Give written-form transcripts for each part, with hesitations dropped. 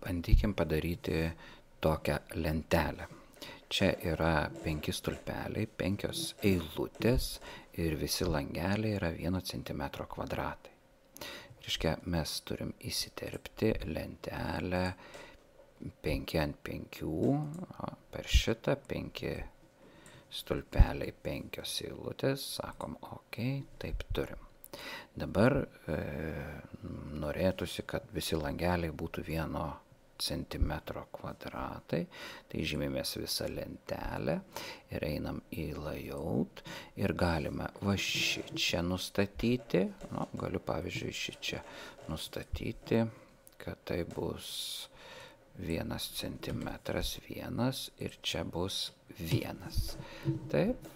Pabandykim padaryti tokią lentelę. Čia yra 5 stulpeliai, 5 eilutės ir visi langeliai yra 1 cm kvadratai. Reiškia, mes turim įsiterpti lentelę 5 ant 5, per šitą 5 stulpeliai, 5 eilutės, sakom, ok, taip turim. Dabar norėtųsi, kad visi langeliai būtų 1 cm kvadratai, tai žymimės visą lentelę ir einam į layout ir galime va šičia nustatyti, galiu pavyzdžiui šičia nustatyti, kad tai bus 1 cm 1 ir čia bus 1. Taip,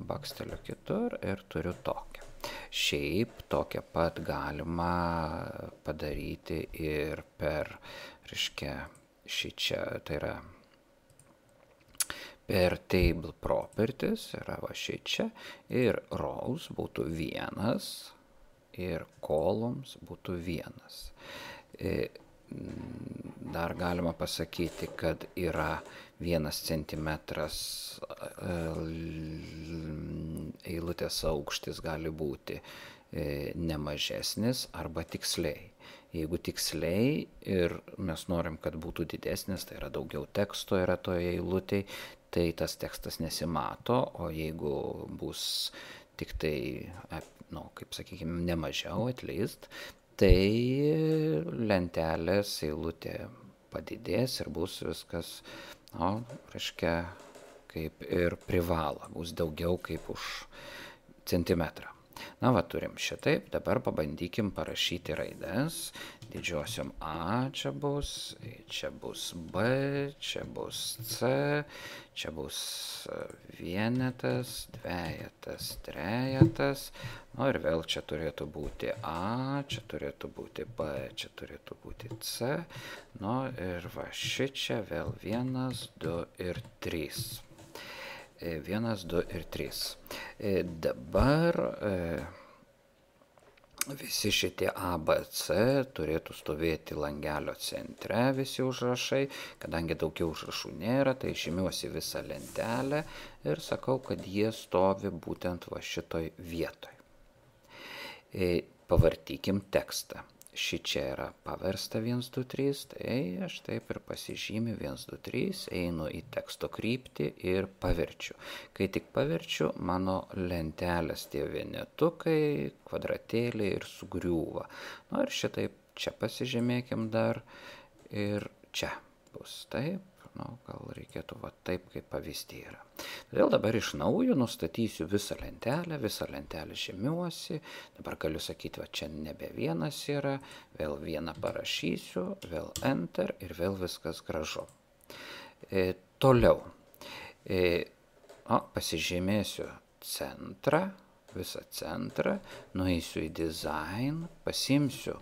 baksteliu kitur ir turiu tokią. Šiaip tokią pat galima padaryti ir per, reiškia, šičia, tai yra per table properties, yra va šičia, ir rows būtų 1 ir columns būtų 1. Dar galima pasakyti, kad yra 1 cm eilutės aukštis gali būti nemažesnis arba tiksliai. Jeigu tiksliai ir mes norim, kad būtų didesnis, tai yra daugiau teksto yra toje eilutėje, tai tas tekstas nesimato, o jeigu bus tik tai, kaip sakykime, nemažiau atleast, tai lentelės eilutė padidės ir bus viskas, reiškia, kaip ir privalo, bus daugiau kaip už centimetrą. Na, va, turim šitaip, dabar pabandykim parašyti raides. Didžiosiom A čia bus B, čia bus C, čia bus vienetas, dvejetas, trejetas. Ir vėl čia turėtų būti A, čia turėtų būti B, čia turėtų būti C. Ir va šičia vėl 1, 2 ir 3. 1, 2 ir 3. Dabar visi šitie A, B, C turėtų stovėti langelio centre, visi užrašai. Kadangi daugiau užrašų nėra, tai žymiuosi visą lentelę ir sakau, kad jie stovi būtent va šitoj vietoj. Pavartykim tekstą. Šičia yra paversta 1, 2, 3, tai aš taip ir pasižymiu 1, 2, 3, einu į teksto kryptį ir paverčiu. Kai tik paverčiu, mano lentelės tie vienetukai, kvadratėliai ir sugriūva. Ir šitaip čia pasižymėkim dar ir čia bus taip. Gal reikėtų va taip, kaip pavyzdį yra. Todėl dabar iš naujo nustatysiu visą lentelę žymiuosi. Dabar galiu sakyti, va čia nebe 1 yra, vėl 1 parašysiu, vėl enter ir vėl viskas gražu. Toliau pasižymėsiu centrą, visą centrą, nueisiu į design, pasimsiu,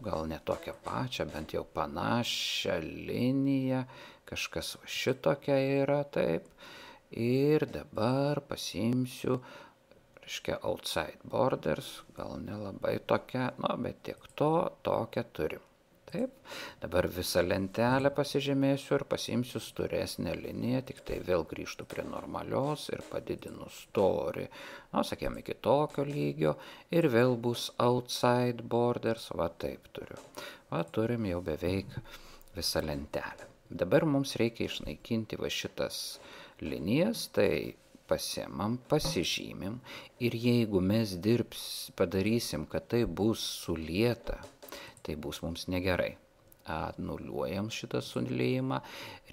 gal ne tokią pačią, bent jau panašią liniją, kažkas va šitokia yra, taip. Ir dabar pasimsiu, reiškia, outside borders, gal nelabai tokia, bet tiek to, tokią turim. Taip, dabar visą lentelę pasižymėsiu ir pasimsiu storesnę liniją, tik tai vėl grįžtu prie normalios ir padidinu storį, sakėm, iki tokio lygio ir vėl bus outside borders, va taip turiu. Va turim jau beveik visą lentelę. Dabar mums reikia išnaikinti va šitas linijas, tai pasiemam, pasižymim ir jeigu mes padarysim, kad tai bus sulieta, tai bus mums negerai. Anuliuojam šitą suliejimą,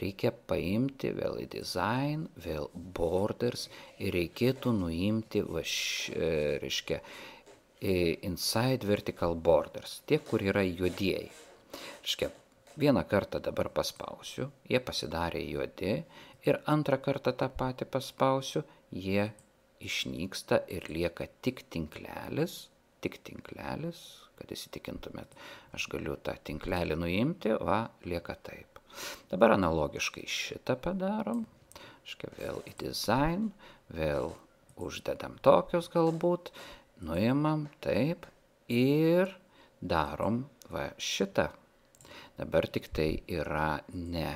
reikia paimti vėl į design, vėl borders ir reikėtų nuimti, reiškia, inside vertical borders, tie, kur yra juodieji. Reiškia, vieną kartą dabar paspausiu, jie pasidarė juodi ir antrą kartą tą patį paspausiu, jie išnyksta ir lieka tik tinklelis, kad įsitikintumėt, aš galiu tą tinklelį nuimti, lieka taip. Dabar analogiškai šitą padarom, vėl į design, vėl uždedam tokius galbūt, nuimam taip ir darom šitą. Dabar tik tai yra ne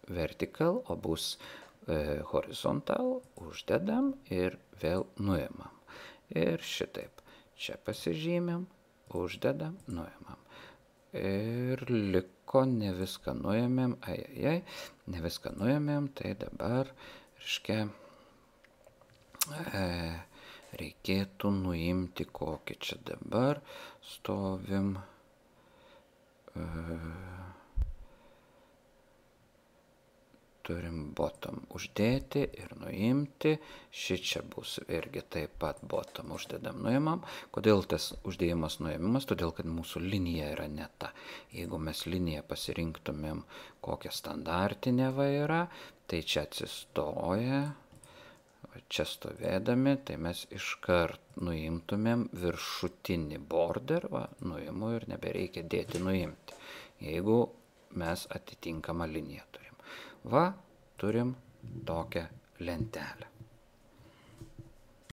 vertical, o bus horizontal, uždedam ir vėl nuimam. Ir šitaip. Čia pasižymim, uždedam, nuimam. Ir liko ne viską nuėmėm, ne viską nuėmėm, tai dabar, reiškia, reikėtų nuimti kokį čia dabar stovim. Turim bottom uždėti ir nuimti. Šičia bus irgi taip pat bottom uždedam, nuimam. Kodėl tas uždėjimas nuėmimas? Todėl, kad mūsų linija yra ne ta. Jeigu mes liniją pasirinktumėm kokią standartinę yra, tai čia atsistoja, čia stovėdami, tai mes iškart nuimtumėm viršutinį border, nuimu ir nebereikia dėti nuimti, jeigu mes atitinkamą liniją turim. Va, turim tokią lentelę.